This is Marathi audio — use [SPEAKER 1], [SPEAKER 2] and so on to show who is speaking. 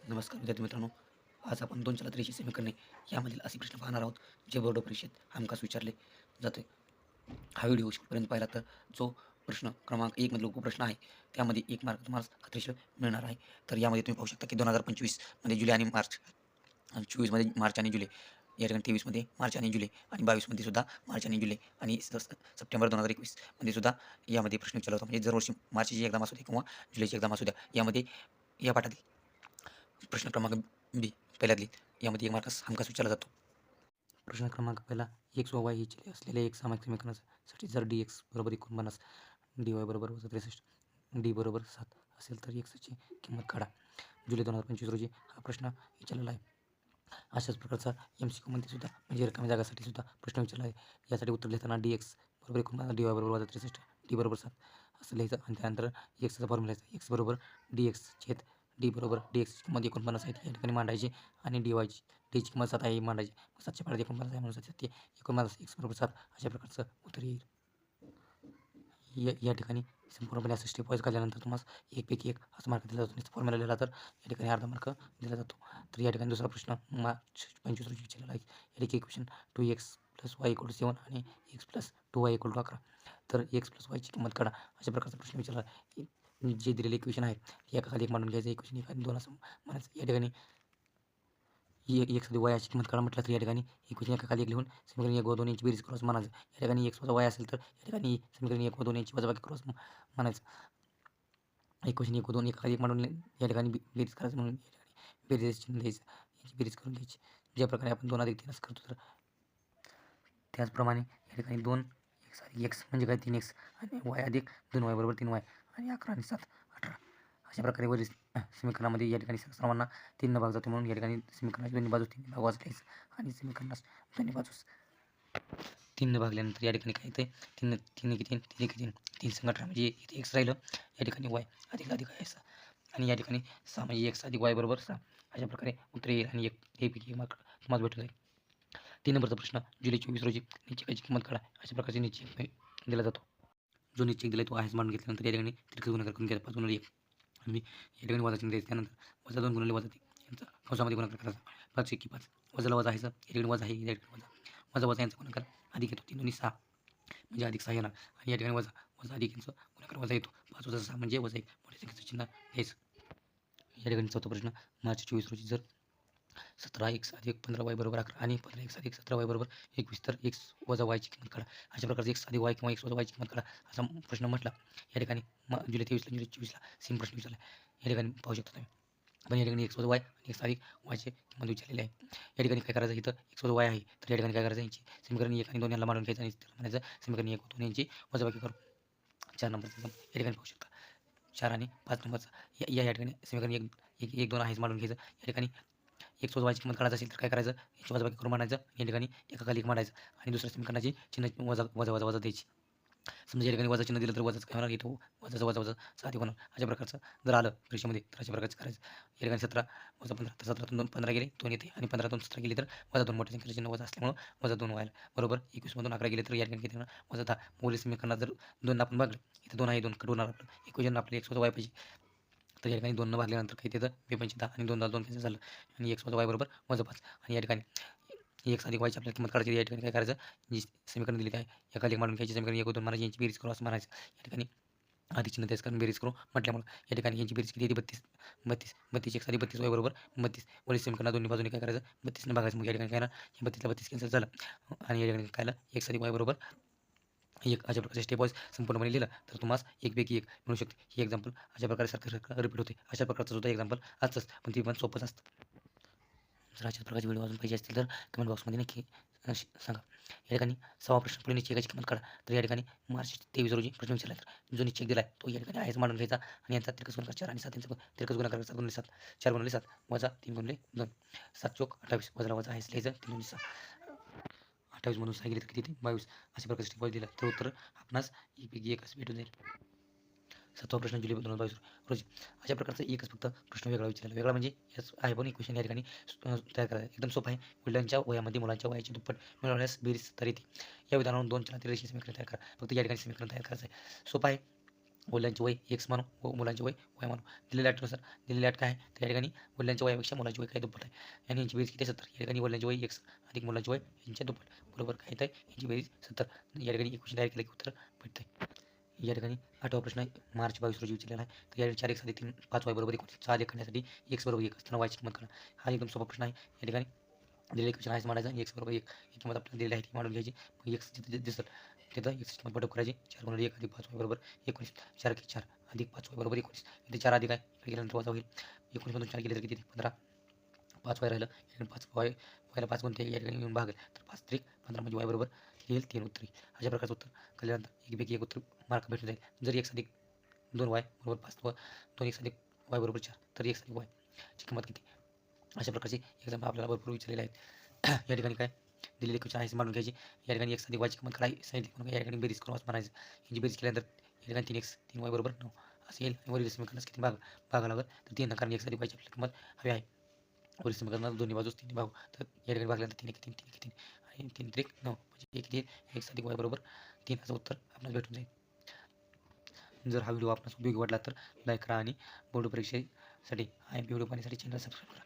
[SPEAKER 1] नमस्कार विद्यार्थी मित्रांनो. आज आपण 2 चलात रेषीय समीकरणे यामधील असे प्रश्न पाहणार आहोत, जे बोर्ड परीक्षेत हमखास विचारले जाते. हा व्हिडिओ शेवटपर्यंत पाहिला तर जो प्रश्न क्रमांक 1 मधील उपप्रश्न आहे, त्यामध्ये 1 मार्क तुम्हाला खात्रीशीर मिळणार आहे. तर यामध्ये तुम्ही पाहू शकता की 2025 मध्ये जुलै आणि मार्च, आणि 24 मध्ये मार्च आणि जुलै, या ठिकाणी 23 मध्ये मार्च आणि जुलै, आणि 22 मध्ये सुद्धा मार्च आणि जुलै, आणि सप्टेंबर 2021 मध्ये सुद्धा यामध्ये प्रश्न विचारला होता. म्हणजे दरवर्षी मार्चची एक्झाम असू दे किंवा जुलैची एक्झाम असू द्या, यामध्ये या पाठातील प्रश्न क्रमांक बी पहिल्यातली यामध्ये 1 मार्कास हमखास विचारला जातो. प्रश्न क्रमांक पहिला, एक्स व वाय ही चले असलेल्या एक सामायिक समीकरणासाठी जर डी एक्स बरोबर 49, डी वाय बरोबर 63, डी बरोबर 7 असेल तर एक्सची किंमत काढा. जुलै 2025 रोजी हा प्रश्न विचारलेला आहे. अशाच प्रकारचा MCQ मध्ये सुद्धा म्हणजे रिकाम्या जागासाठी सुद्धा प्रश्न विचारला आहे. यासाठी उत्तर लिहिताना डी एक्स बरोबर 49, डी वाय बरोबर 63, डी बरोबर 7 असं लिहायचं, आणि त्यानंतर एक्सचा फॉर्म्युला लिहायचा. एक्स बरोबर डी एक्स छेद डी बरोबर डी एक्सची किंमत 49 आहे या ठिकाणी मांडायची, आणि डीची किंमत 7 आहे मांडायची. 7च्या पाड्यात 49 आहे म्हणून 7 ते 49, एक्स बरोबर 7 अशा प्रकारचं उत्तर येईल. या ठिकाणी संपूर्णपणे असं स्टेप वाईज काढल्यानंतर तुम्हाला 1 पैकी 1 असा मार्क दिला जातो. फॉर्म्युला लिहिला तर या ठिकाणी अर्धा मार्क दिला जातो. तर या ठिकाणी दुसरा प्रश्न मार्च 25 रोजी विचारलेला आहे. या ठिकाणी इक्वेशन 2x + y = 7 आणि x + 2y = 11. तर x + y ची किंमत काढा. अशा प्रकारचा प्रश्न विचारला आहे. जे दिलेले इक्वेशन आहे एका खाली एक मांडून घ्यायचं. इक्वेशन 1 आणि 2 असं म्हणायचं. या ठिकाणी x + y ची किंमत काढा म्हटलं तर या ठिकाणी इक्वेशन एका खाली एक लिहून समीकरण 1 व 2 यांची बेरीज करू असं म्हणायचं. या ठिकाणी x + y असेल तर या ठिकाणी समीकरण 1 व 2 यांची वजाबाकी करू असं म्हणायचं. इक्वेशन 1 व 2 एका खाली एक मांडून या ठिकाणी बेरीज करायचं, म्हणून या ठिकाणी बेरीज चिन्ह द्यायचं. याची बेरीज करून घ्यायची. ज्या प्रकारे आपण 2 अधिक 3 असं करतो, तर त्याचप्रमाणे या ठिकाणी 2x अधिक x म्हणजे काय 3x, आणि y अधिक 2y बरोबर 3y, आणि 11 आणि 7 18. अशा प्रकारे वरील समीकरणामध्ये या ठिकाणी सर्वांना 3 न भाग जातो, म्हणून या ठिकाणी समीकरणाच्या दोन्ही बाजूस 3 भाग वाचल्यास, आणि समीकरणास दोन्ही बाजूस 3 न भागल्यानंतर या ठिकाणी काय येते, 3 3 1 3 3 1 3 3 संग 18 म्हणजे इथे x राहिलं, या ठिकाणी y अधिक अधिक आहे असं, आणि या ठिकाणी 6 म्हणजे x अधिक y बरोबर 6. अशा प्रकारे उत्तर येईल, आणि एक पैकी मार्क तुम्हाला भेटून जाईल. 3 नंबरचा प्रश्न, जुलै 24 रोजी निश्चयकाची किंमत काढा. अशा प्रकारचे निश्चय दिला जातो. जो निश्चय दिला तो आहेच मांडून घेतल्यानंतर या ठिकाणी तिरकस गुणाकार करून घ्यायचा. 5 × 1 आणि या ठिकाणी वजा चिन्ह द्यायचं. त्यानंतर -2 × -3 यांचा कंसामध्ये गुणाकार करायचा. 5 × 5 वजाला वजा आहे, या ठिकाणी वजा आहे, या ठिकाणी वजा वजा यांचा गुणाकार अधिक येतो. 3 × 6 म्हणजे अधिक 6 येणार, आणि या ठिकाणी वजा वजा अधिक यांचा गुणाकार वजा येतो. 5 + 6 म्हणजे वजा 1 मोठ्या संख्येचं चिन्ह घ्यायचं. या ठिकाणी चौथा प्रश्न, मार्च 24 रोजी जर 17x अधिक 15y बरोबर 11 आणि 15x अधिक 17y बरोबर 21, तर x वजा y ची किंमत काढा. अशा प्रकारचे x अधिक y किंवा x वजा y ची किंमत काढा असा प्रश्न म्हटला. या ठिकाणी जुलै 23ला जुलै 24ला सेम प्रश्न विचारला. या ठिकाणी पाहू शकता तुम्ही. पण या ठिकाणी x वजा y आणि x अधिक y ची किंमत विचारलेली आहे. या ठिकाणी काय करायचं, इथं x वजा y आहे, तर या ठिकाणी काय करायचं, यांची समीकरण 1 आणि 2 यांना मांडून घ्यायचं, आणि त्याला म्हणायचं समीकरण 1 व 2 यांची वजाबाकी करू. 4 नंबरचा या ठिकाणी पाहू शकता. 4 आणि 5 नंबरचा या ठिकाणी समीकरण 1 2 आहेच मांडून घ्यायचं. या ठिकाणी x वजा y ची किंमत काढायची असेल तर काय करायचं, याची वजाबाकी करून मांडायचं. या ठिकाणी एका खाली एक मांडायचं, आणि दुसऱ्या समीकरणाची चिन्ह वजा वजा वजा वजा द्यायची. समजा या ठिकाणी वजा चिन्ह दिलं तर वजाच काय होणार, इथं वजाचं वजा वजा 7 होणार. अशा प्रकारचं जर आलं परीक्षेमध्ये तर अशा प्रकारचं करायचं. या ठिकाणी 17 वजा 15, तर 17तून 15 गेले 2 येते, आणि 15तून 17 गेले तर वजा 2, मोठ्या संख्येचं चिन्ह वजा असल्यामुळं वजा 2 व्हायला बरोबर. 21मधून 11 गेले तर या ठिकाणी किती होणार, वजा 10. मूल्य समीकरणात जर 2 आपण भागलं, इथं 2 आहे, 2 कट होणार. आपलं इक्वेशन आपले x वजा y पाहिजे, तर या ठिकाणी 2 न भागल्यानंतर काही येतं 2 10, आणि 2 10 2 कॅन्सल झालं, आणि x वजा y बरोबर वजा 5. आणि या ठिकाणी x अधिक y ची आपल्याला किंमत काढायची. या ठिकाणी काय करायचं, जी समीकरण दिली आहे या खाली मांडून घ्यायची. समीकरण 1 व 2 मारायची, यांची बेरीज करू असं म्हणायचं. या ठिकाणी अधिक चिन्ह द्यायचं, कारण बेरीज करू म्हटल्यामुळे. या ठिकाणी यांची बेरीज किती येते, 32 x अधिक 32 y बरोबर 32. वरील समीकरण दोन्ही बाजूने काय करायचं, 32 भागायचं. मग या ठिकाणी काय ना, 32ला 32 कॅन्सल झालं, आणि या ठिकाणी काय x अधिक y बरोबर 1. अशा प्रकारचे स्टेप वाईज संपूर्णपणे लिहिलं तर तुम्हाला 1 पैकी 1 मिळू शकते. ही एक्झाम्पल अशा प्रकारे सारखं रिपीट होते. अशा प्रकारचं सुद्धा एक्झाम्पल असतंच, पण ती पण सोपंच असतं. जर अशाच प्रकारचे व्हिडिओ अजून पाहिजे असतील तर कमेंट बॉक्समध्ये नक्की सांगा. या ठिकाणी 6वा प्रश्न, पुढे निश्चयकाची किंमत काढा. तर या ठिकाणी मार्च 23 रोजी प्रश्न विचारला, तर जो निश्चय दिला आहे तो या ठिकाणी आहेच मांडून घ्यायचा, आणि यांचा तिरकस गुणाकार 4 आणि 7 यांचा तिरकस गुणाकार 7 × 7 4 × 7 वजा 3 × 2 7 चोक 28 वजाला वजा आहेच लिहायचं. 3 × 6 28 मधून 6 गेले तर किती येते, 22. अशा प्रकारचे स्टेप दिलं तर उत्तर आपणास 1 पैकी 1 असं भेटून जाईल. 7वा प्रश्न, जुलै 2022 रोजी अशा प्रकारचा एकच फक्त प्रश्न वेगळा विचारला. वेगळा म्हणजे याच आहे, पण इक्वेशन या ठिकाणी तयार करायचं एकदम सोपं आहे. वडिलांच्या वयामध्ये मुलांच्या वयाची दुप्पट मिळवण्यास बेरीज तर येते. या विधानावरून 2 चलातील रेषीय समीकरण तयार करा. फक्त या ठिकाणी समीकरण तयार करायचं आहे, सोपं आहे. वडिलांचे वय एक्स मानू व मुलांचे वय वाय मानू. दिलेल्या अटीनुसार दिलेली अट काय आहे तर या ठिकाणी वडिलांच्या वयापेक्षा मुलांचे वय काय दुप्पट आहे आणि यांची बेरीज किती 70. या ठिकाणी वडिलांचे वय एक्स अधिक मुलांचे वय यांच्या दुप्पट बरोबर काय येत आहे यांची बेरीज 70. या ठिकाणी इक्वेशन तयार केलं की उत्तर भेटतं. या ठिकाणी 8वा प्रश्न मार्च 22 रोजी विचारलेला आहे. तर या 4 एक्स अधिक 3 5 वाय बरोबर 19 6 अधिक करण्यासाठी एक्स बरोबर 1 असताना वायची किंमत काढा. हा एकदम सोपा प्रश्न आहे. या ठिकाणी दिलेलं इक्वेशन आहेच मांडायचं आणि एक्स बरोबर 1 ही किंमत आपल्याला दिलेली आहे ती मांडून घ्यायची. मग एक्स जिथे दिसेल तिथं एक्सची किंमत पटप करायची. 4 गुणिले 1 अधिक 5 वाय बरोबर 19. 4 की 4 अधिक 5 वाय बरोबर 19. इथे 4 अधिक आहे इकडे गेल्यानंतर वजा होईल. 19 मधून 4 गेले तर किती 15. 5 वाय राहिलं या ठिकाणी 5 वाय वायला 5 गुणते या ठिकाणी येऊन भागेल तर 5 त्रिक 15 म्हणजे वाय बरोबर येईल 3 उत्तर. अशा प्रकारचं उत्तर केल्यानंतर एकपैकी एक उत्तर मार्क भेटून जाईल. जर एक्स अधिक 2 वाय बरोबर 5 व 2 एक्स अधिक वाय बरोबर 4 तर एक्स अधिक वायची किंमत किती. अशा प्रकारचे एक्झाम्पल आपल्याला भरपूर विचारलेले आहेत. या ठिकाणी काय दिलेली इक्वेशन आहे मांडून घ्यायची. या ठिकाणी एक्स अधिक वायची किंमत काढायची सांगितली म्हणून या ठिकाणी बेरीज करून असं म्हणायचं. यांची बेरीज केल्यानंतर या ठिकाणी 3x 3 वाय बरोबर 9 असं येईल. वरील समीकरणास किती भागा लागत तर 3 कारण एक्स अधिक वायची आपल्याला किंमत हवी आहे. वरील समीकरणात दोन्ही बाजूस 3 भागू तर या ठिकाणी भागल्यानंतर 3 3 3 3 आणि 3 त्रिक 9 म्हणजे किती एक्स अधिक वाय बरोबर 3 असं उत्तर आपल्याला भेटून जाईल. जर हा व्हिडिओ आपल्याला उपयोगी वाटला तर लाईक करा आणि बोर्ड परीक्षेसाठी IMP व्हिडिओ पाहण्यासाठी चॅनल सबस्क्राईब करा.